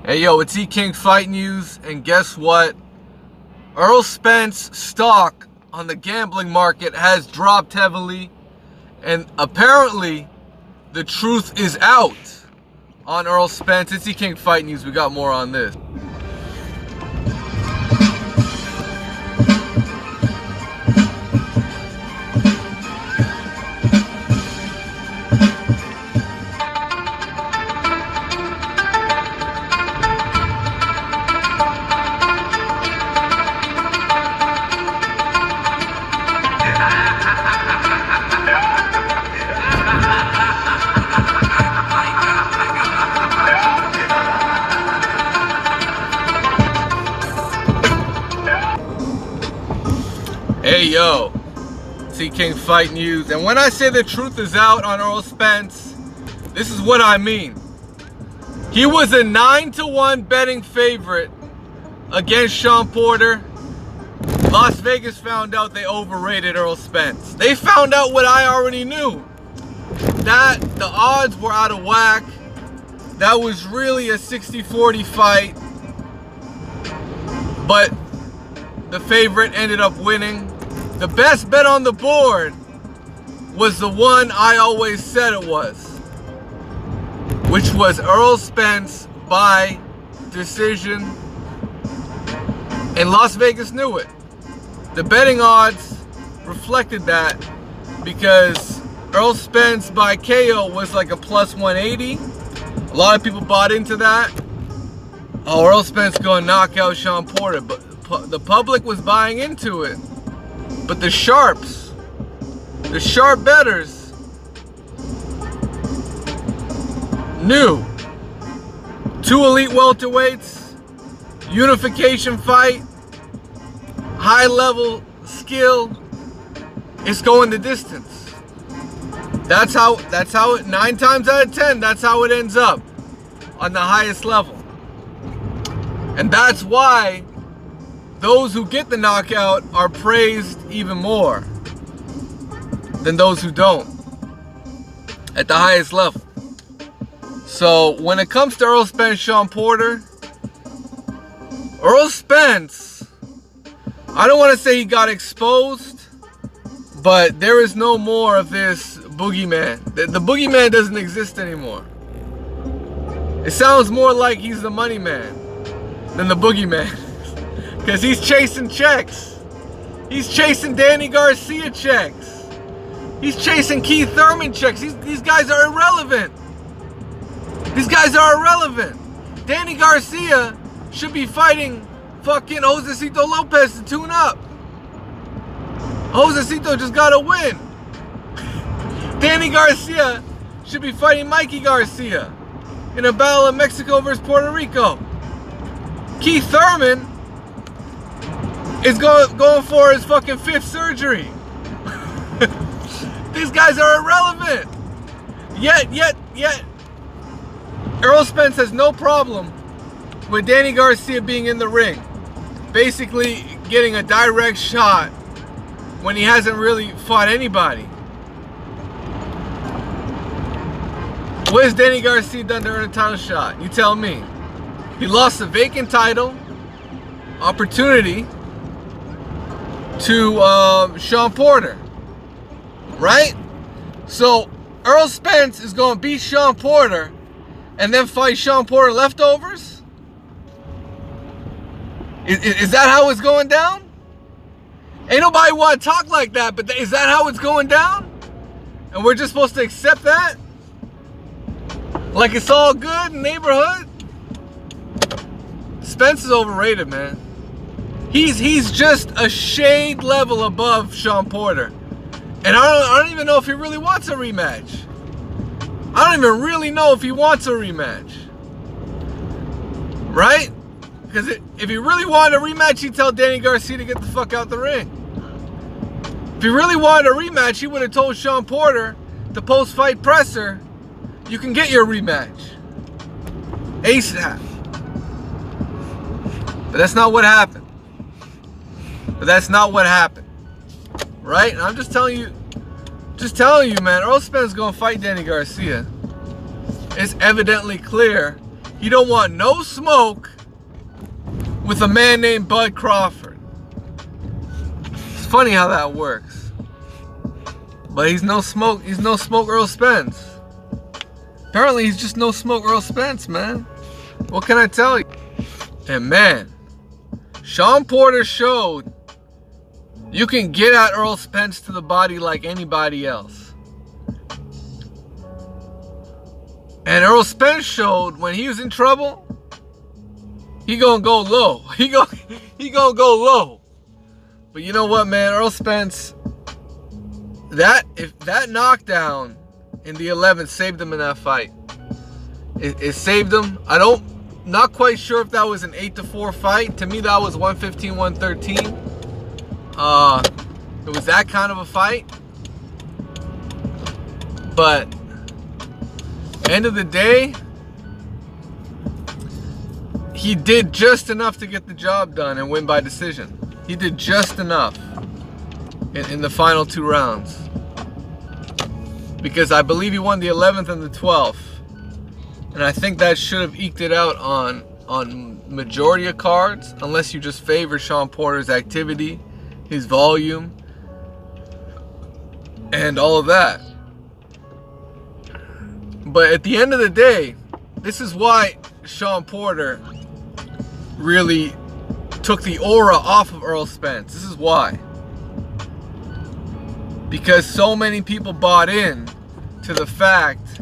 Hey yo, it's E-King Fight News, and guess what? Errol Spence stock on the gambling market has dropped heavily, and apparently the truth is out on Errol Spence. It's E-King Fight News. We got more on this. Hey yo, it's E-King Fight News, and when I say the truth is out on Errol Spence, this is what I mean. He was a 9-1 betting favorite against Sean Porter. Las Vegas found out they overrated Errol Spence. They found out what I already knew, that the odds were out of whack. That was really a 60-40 fight, but the favorite ended up winning. The best bet on the board was the one I always said it was, which was Errol Spence by decision, and Las Vegas knew it. The betting odds reflected that because Errol Spence by KO was like a plus 180. A lot of people bought into that. Oh, Errol Spence going to knock out Sean Porter, but the public was buying into it. But the sharp bettors knew. 2 elite welterweights, unification fight, high level skill. It's going the distance. That's how it, 9 times out of 10, that's how it ends up on the highest level. And that's why those who get the knockout are praised even more than those who don't at the highest level. So when it comes to Errol Spence, Sean Porter, Errol Spence, I don't want to say he got exposed, but there is no more of this boogeyman. The boogeyman doesn't exist anymore. It sounds more like he's the money man than the boogeyman. Because he's chasing checks. He's chasing Danny Garcia checks. He's chasing Keith Thurman checks. These guys are irrelevant. These guys are irrelevant. Danny Garcia should be fighting fucking Josecito Lopez to tune up. Josecito just got a win. Danny Garcia should be fighting Mikey Garcia in a battle in Mexico versus Puerto Rico. Keith Thurman is going for his fucking 5th surgery. These guys are irrelevant. Yet, Errol Spence has no problem with Danny Garcia being in the ring, basically getting a direct shot when he hasn't really fought anybody. What has Danny Garcia done to earn a title shot? You tell me. He lost a vacant title opportunity to Sean Porter, right? So Errol Spence is going to beat Sean Porter and then fight Sean Porter leftovers? Is that how it's going down? Ain't nobody want to talk like that, but is that how it's going down? And we're just supposed to accept that? Like it's all good in the neighborhood? Spence is overrated, man. He's just a shade level above Sean Porter. And I don't even know if he really wants a rematch. I don't even really know if he wants a rematch. Right? Because if he really wanted a rematch, he'd tell Danny Garcia to get the fuck out the ring. If he really wanted a rematch, he would have told Sean Porter, the post-fight presser, you can get your rematch ASAP. But that's not what happened. Right? And I'm just telling you, man, Errol Spence is going to fight Danny Garcia. It's evidently clear he don't want no smoke with a man named Bud Crawford. It's funny how that works. But he's no smoke Errol Spence. Apparently he's just no smoke Errol Spence, man. What can I tell you? And man, Shawn Porter showed you can get at Errol Spence to the body like anybody else. And Errol Spence showed when he was in trouble, he gonna go low. He gonna go low. But you know what, man? Errol Spence, if that knockdown in the 11th saved him in that fight. It saved him. Not quite sure if that was an 8-4 fight. To me, that was 115-113. It was that kind of a fight. But end of the day, he did just enough to get the job done and win by decision. He did just enough in the final 2 rounds. Because I believe he won the 11th and the 12th. And I think that should have eked it out on majority of cards, unless you just favor Shawn Porter's activity, his volume, and all of that. But at the end of the day, this is why Shawn Porter really took the aura off of Errol Spence. This is why. Because so many people bought in to the fact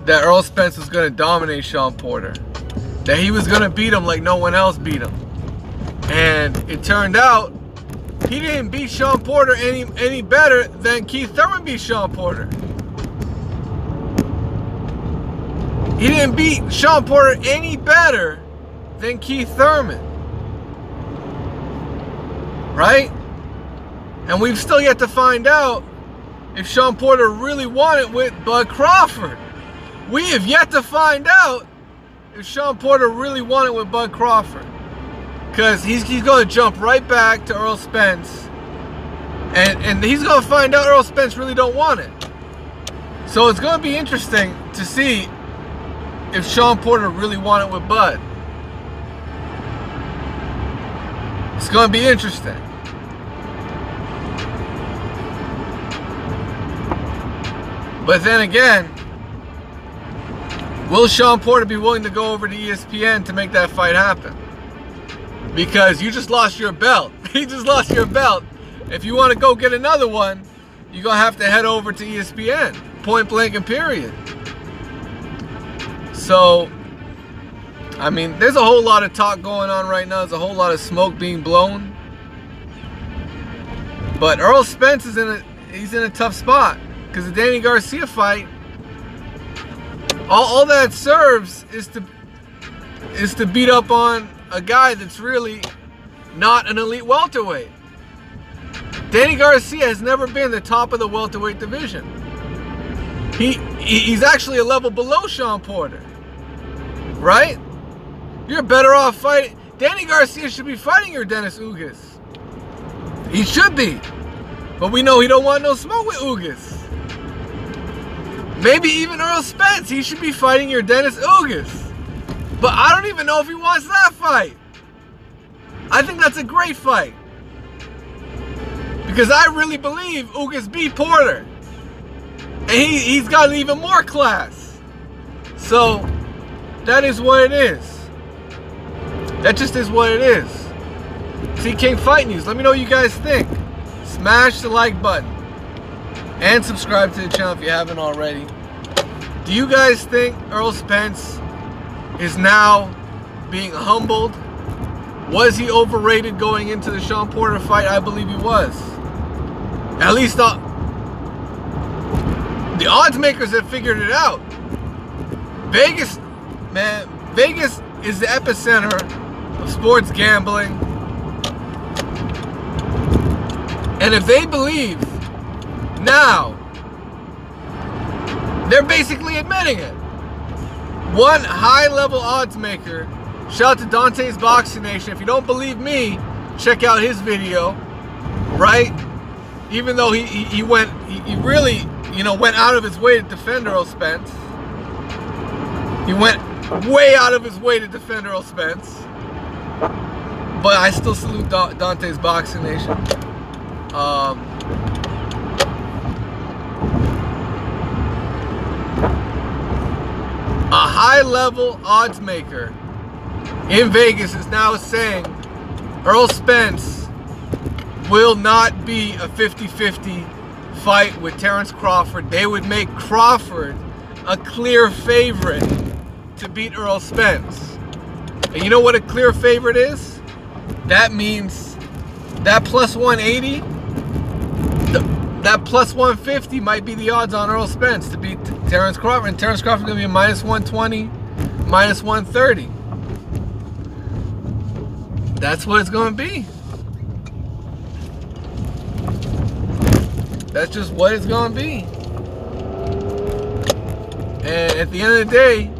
that Errol Spence was going to dominate Shawn Porter. That he was going to beat him like no one else beat him. And it turned out he didn't beat Shawn Porter any better than Keith Thurman beat Shawn Porter. He didn't beat Shawn Porter any better than Keith Thurman. Right? And we've still yet to find out if Shawn Porter really won it with Bud Crawford. We have yet to find out if Shawn Porter really won it with Bud Crawford. Because he's going to jump right back to Errol Spence. And he's going to find out Errol Spence really don't want it. So it's going to be interesting to see if Shawn Porter really won it with Bud. It's going to be interesting. But then again, will Shawn Porter be willing to go over to ESPN to make that fight happen? Because you just lost your belt. You just lost your belt. If you want to go get another one, you're going to have to head over to ESPN. Point blank and period. So, I mean, there's a whole lot of talk going on right now. There's a whole lot of smoke being blown. But Errol Spence is he's in a tough spot. Because the Danny Garcia fight, all that serves is to beat up on a guy that's really not an elite welterweight. Danny Garcia has never been the top of the welterweight division. He's actually a level below Shawn Porter. Right? You're better off fighting. Danny Garcia should be fighting your Dennis Ugas. He should be. But we know he don't want no smoke with Ugas. Maybe even Errol Spence, he should be fighting your Dennis Ugas. But I don't even know if he wants that fight. I think that's a great fight. Because I really believe Ugas beat Porter. And he's got even more class. So, that is what it is. That just is what it is. See King Fight News. Let me know what you guys think. Smash the like button. And subscribe to the channel if you haven't already. Do you guys think Errol Spence is now being humbled? Was he overrated going into the Shawn Porter fight? I believe he was. At least the odds makers have figured it out. Vegas, man, Vegas is the epicenter of sports gambling. And if they believe now, they're basically admitting it. One high-level odds maker, shout out to Dante's Boxing Nation. If you don't believe me, check out his video. Right? Even though he really, went out of his way to defend Errol Spence. He went way out of his way to defend Errol Spence. But I still salute Dante's Boxing Nation. A high-level odds maker in Vegas is now saying Errol Spence will not be a 50-50 fight with Terence Crawford. They would make Crawford a clear favorite to beat Errol Spence. And you know what a clear favorite is? That means that plus 180, that plus 150 might be the odds on Errol Spence to beat Terence Crawford. And Terence Crawford is going to be a minus 120, minus 130. That's what it's going to be. That's just what it's going to be. And at the end of the day,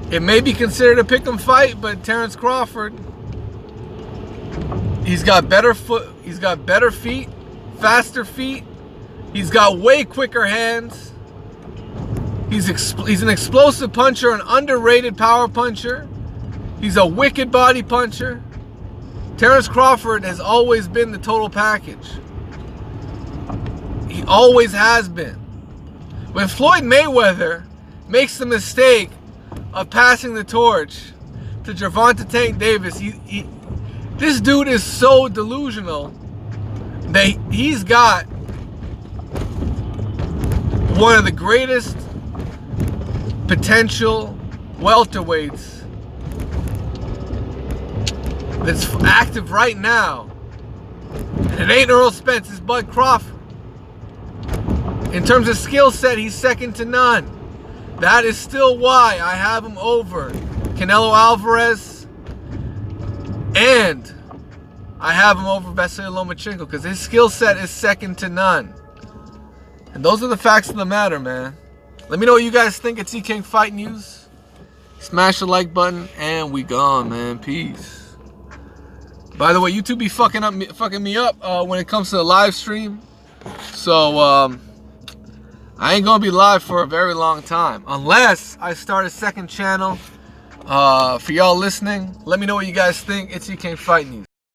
it may be considered a pick'em fight, but Terence Crawford, he's got better feet, faster feet. He's got way quicker hands. He's an explosive puncher, an underrated power puncher. He's a wicked body puncher. Terence Crawford has always been the total package. He always has been. When Floyd Mayweather makes the mistake of passing the torch to Gervonta Tank Davis, this dude is so delusional that he's got one of the greatest potential welterweights that's active right now. And it ain't Errol Spence, it's Bud Crawford. In terms of skill set, he's second to none. That is still why I have him over Canelo Alvarez, and I have him over Vasily Lomachenko, because his skill set is second to none. And those are the facts of the matter, man. Let me know what you guys think at CK Fight News. Smash the like button, and we gone, man. Peace. By the way, YouTube be fucking me up when it comes to the live stream. So I ain't gonna be live for a very long time, unless I start a second channel. For y'all listening, let me know what you guys think. It's CK Fight News.